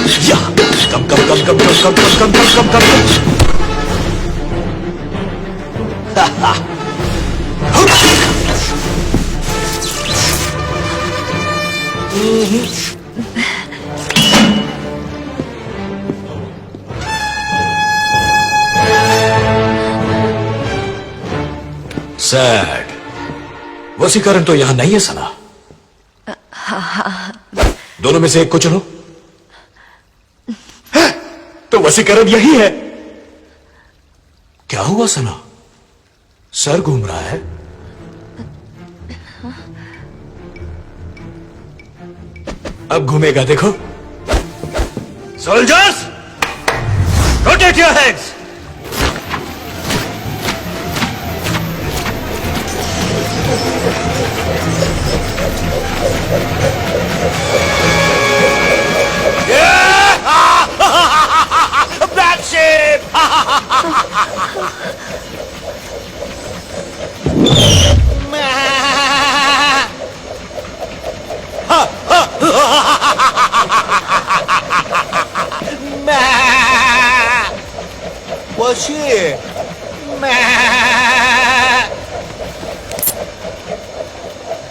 या कम कम कम कम कम कम कम कम कम कम सैड। वसीकरण तो यहां नहीं है सना। दोनों में से एक को चुनो। तो वसीकरण यही है। क्या हुआ सना? सर घूम रहा है। अब घूमेगा देखो। Soldiers, rotate your heads. Black sheep! What's here?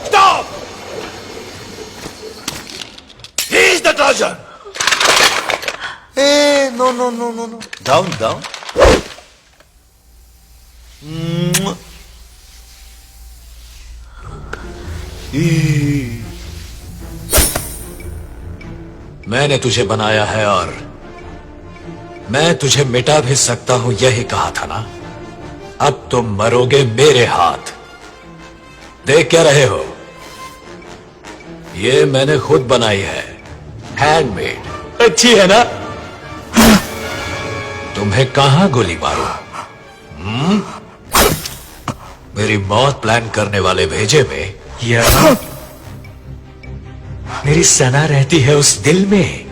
Stop! He's the Trojan! Hey, no. Down. मैंने तुझे बनाया है और मैं तुझे मिटा भी सकता हूं, यही कहा था ना। अब तुम मरोगे मेरे हाथ। देख क्या रहे हो? ये मैंने खुद बनाई है, हैंडमेड। अच्छी है ना? तुम्हें कहां गोली मारो? मेरी मौत प्लान करने वाले भेजे में या मेरी सना रहती है उस दिल में।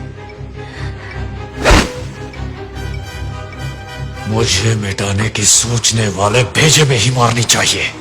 मुझे मिटाने की सोचने वाले भेजे में ही मारनी चाहिए।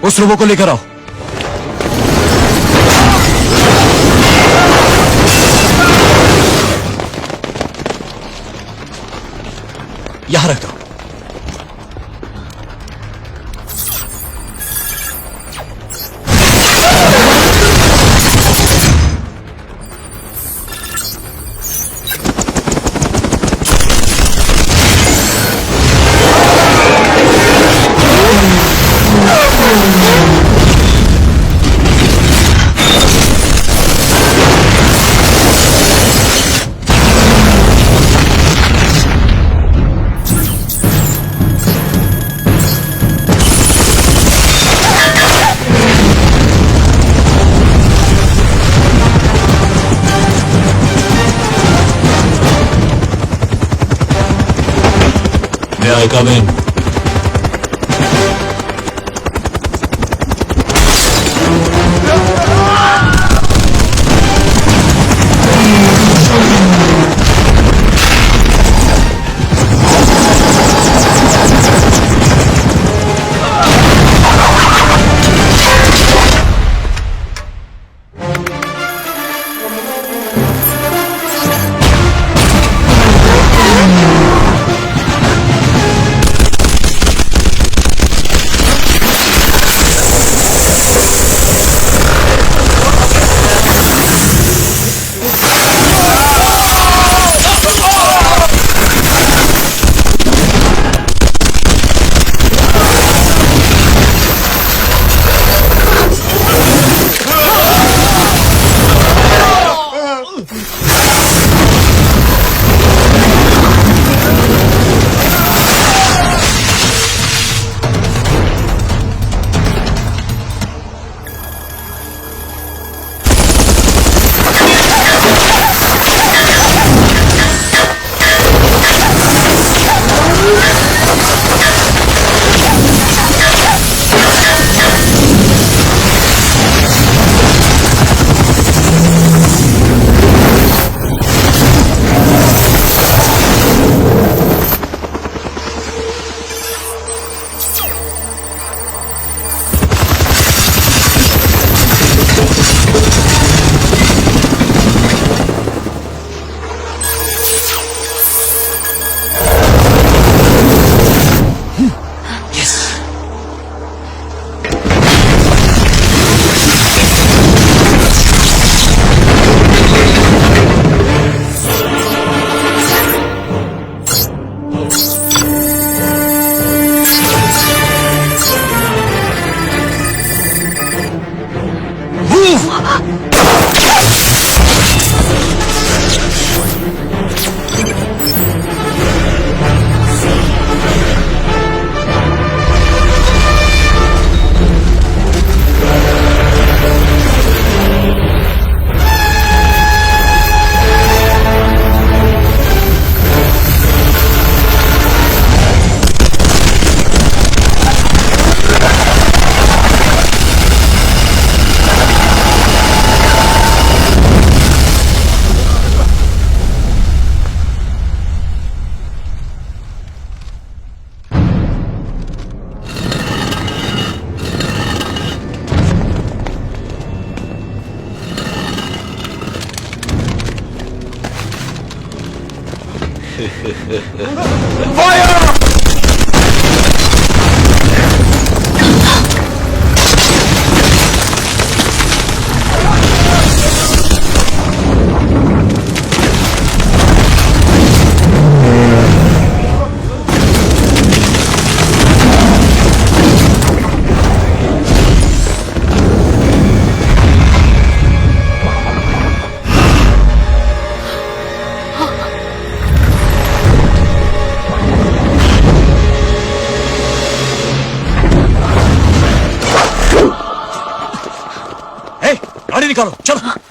उस रोबो को लेकर आओ। यहां रख दो। I come in? गाड़ी निकालो, चलो।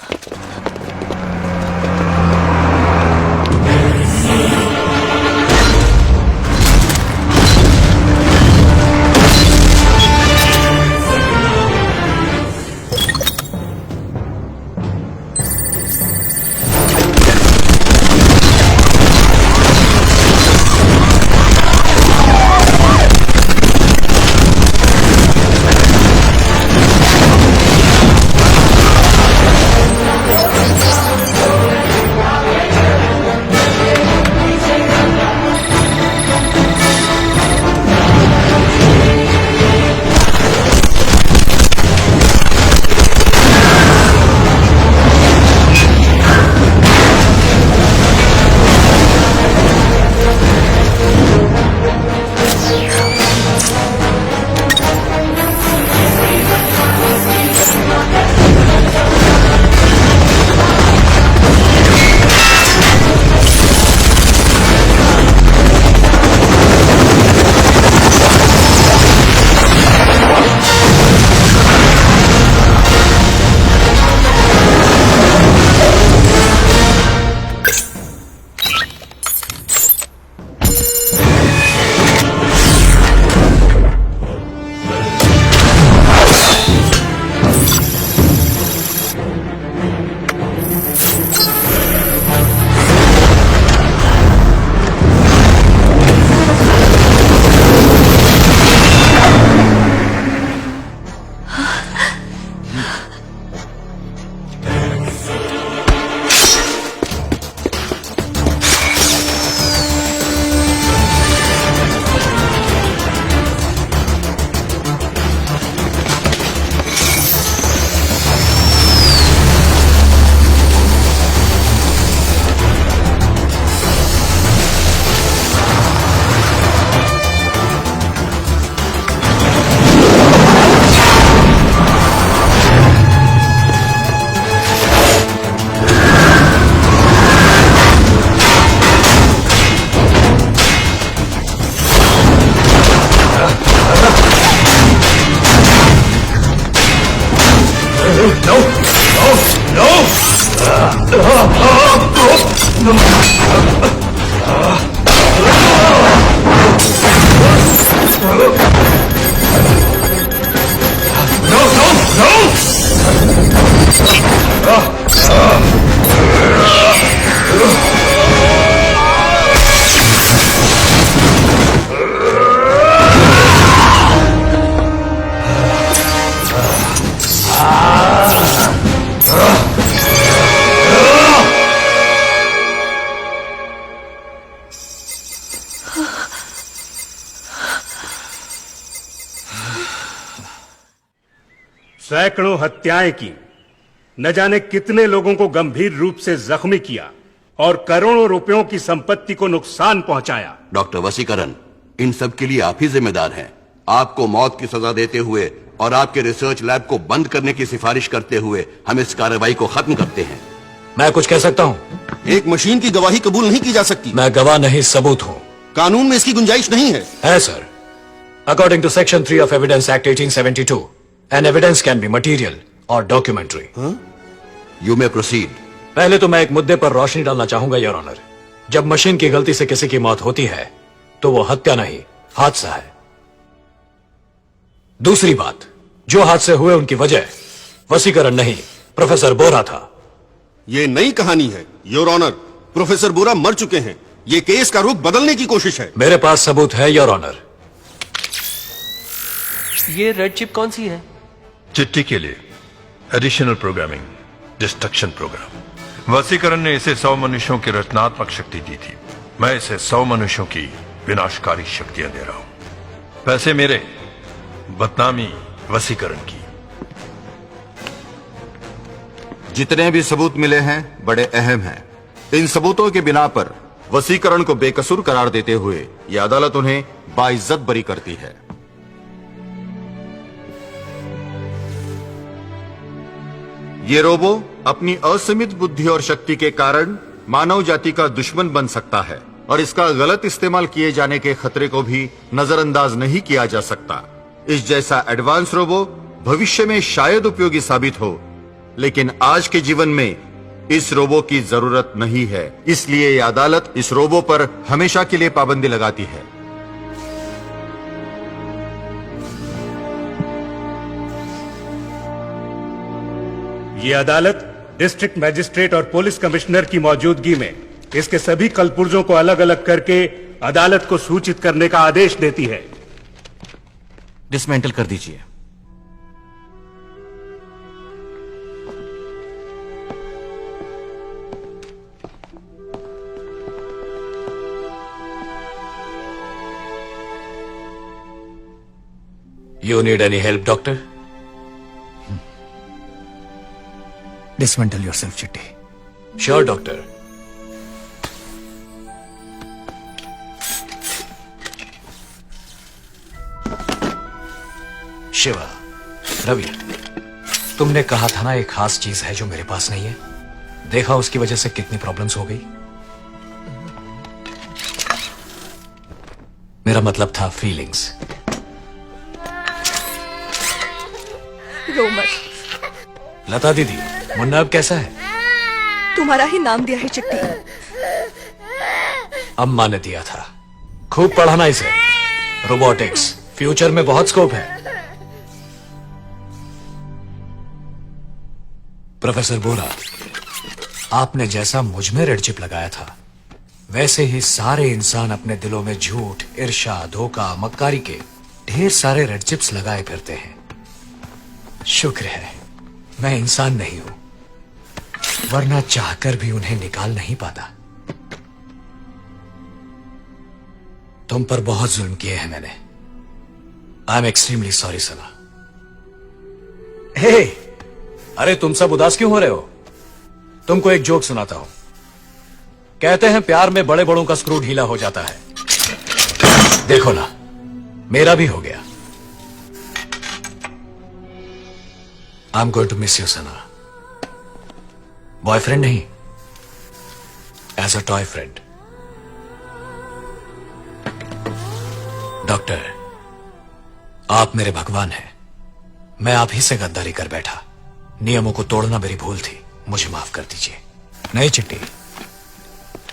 सैकड़ों हत्याएं की, न जाने कितने लोगों को गंभीर रूप से जख्मी किया और करोड़ों रुपयों की संपत्ति को नुकसान पहुंचाया। डॉक्टर वसीकरण, इन सब के लिए आप ही जिम्मेदार हैं। आपको मौत की सजा देते हुए और आपके रिसर्च लैब को बंद करने की सिफारिश करते हुए हम इस कार्रवाई को खत्म करते हैं। मैं कुछ कह सकता हूँ? एक मशीन की गवाही कबूल नहीं की जा सकती। मैं गवाह नहीं, सबूत हूँ। कानून में इसकी गुंजाइश नहीं है sir. According to section 3 of evidence act 1872, an evidence can be material और डॉक्यूमेंट्री। You may proceed. पहले तो मैं एक मुद्दे पर रोशनी डालना चाहूंगा योर ऑनर। जब मशीन की गलती से किसी की मौत होती है तो वो हत्या नहीं, हादसा है। दूसरी बात, जो हादसे हुए उनकी वजह वसीकरण नहीं, प्रोफेसर बोरा था। ये नई कहानी है योर ऑनर। प्रोफेसर बोरा मर चुके हैं। ये केस का रुख बदलने की कोशिश है। मेरे पास सबूत है योर ऑनर। ये रेड चिप कौन सी है? चिट्ठी के लिए एडिशनल प्रोग्रामिंग, डिस्ट्रक्शन प्रोग्राम। वसीकरण ने इसे 100 मनुष्यों की रचनात्मक शक्ति दी थी। मैं इसे 100 मनुष्यों की विनाशकारी शक्तियां दे रहा हूं। पैसे मेरे, बदनामी वसीकरण की। जितने भी सबूत मिले हैं बड़े अहम हैं। इन सबूतों के बिना पर वसीकरण को बेकसूर करार देते हुए यह अदालत उन्हें बाइज्जत बरी करती है। ये रोबो अपनी असीमित बुद्धि और शक्ति के कारण मानव जाति का दुश्मन बन सकता है और इसका गलत इस्तेमाल किए जाने के खतरे को भी नजरअंदाज नहीं किया जा सकता। इस जैसा एडवांस रोबो भविष्य में शायद उपयोगी साबित हो, लेकिन आज के जीवन में इस रोबो की जरूरत नहीं है। इसलिए यह अदालत इस रोबो पर हमेशा के लिए पाबंदी लगाती है। ये अदालत डिस्ट्रिक्ट मजिस्ट्रेट और पुलिस कमिश्नर की मौजूदगी में इसके सभी कलपुर्जों को अलग अलग करके अदालत को सूचित करने का आदेश देती है। डिसमेंटल कर दीजिए। You need any help, doctor? Dismantle yourself, Chitti. Sure, doctor. Shiva, Ravi, तुमने कहा था ना एक खास चीज है जो मेरे पास नहीं है। देखा उसकी वजह से कितनी प्रॉब्लम्स हो गई। मेरा मतलब था फीलिंग्स। रो मत। लता दीदी, मुन्ना अब कैसा है? तुम्हारा ही नाम दिया है चिट्टी। अम्मा ने दिया था। खूब पढ़ाना इसे। रोबोटिक्स, फ्यूचर में बहुत स्कोप है। प्रोफेसर बोरा, आपने जैसा मुझ में रेड चिप लगाया था, वैसे ही सारे इंसान अपने दिलों में झूठ, ईर्ष्या, धोखा, मक्कारी के ढेर सारे रेड चिप्स लगाए फिरते हैं। शुक्र है मैं इंसान नहीं हूं, वरना चाहकर भी उन्हें निकाल नहीं पाता। तुम पर बहुत जुल्म किए हैं मैंने। आई एम एक्सट्रीमली सॉरी सना। हे, अरे तुम सब उदास क्यों हो रहे हो? तुमको एक जोक सुनाता हूं। कहते हैं प्यार में बड़े बड़ों का स्क्रू ढीला हो जाता है। देखो ना, मेरा भी हो गया। I am going to miss you Sana. Boyfriend नहीं, as a toy friend. Doctor, आप मेरे भगवान हैं। मैं आप ही से गद्दारी कर बैठा। नियमों को तोड़ना मेरी भूल थी, मुझे माफ कर दीजिए। नहीं चिट्टी,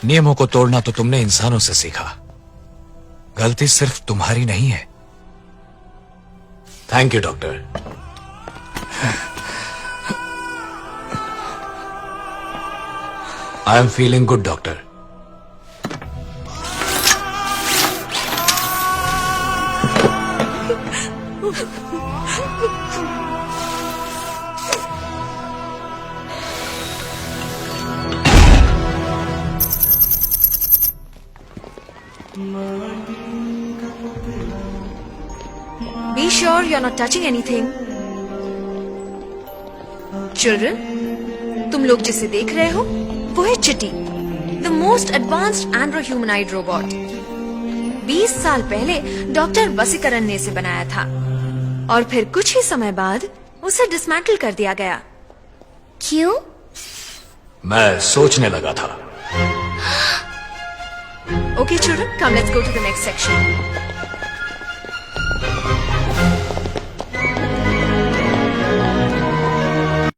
नियमों को तोड़ना तो तुमने इंसानों से सीखा। गलती सिर्फ तुम्हारी नहीं है। Thank you doctor. I am feeling good doctor. Be sure you're not touching anything. Children, तुम लोग जिसे देख रहे हो वो है Chitti, the most advanced andro humanoid robot. 20 साल पहले डॉक्टर वसीकरण ने इसे बनाया था और फिर कुछ ही समय बाद उसे डिसमेंटल कर दिया गया। क्यों? मैं सोचने लगा था। Okay, children, come let's go to the next section.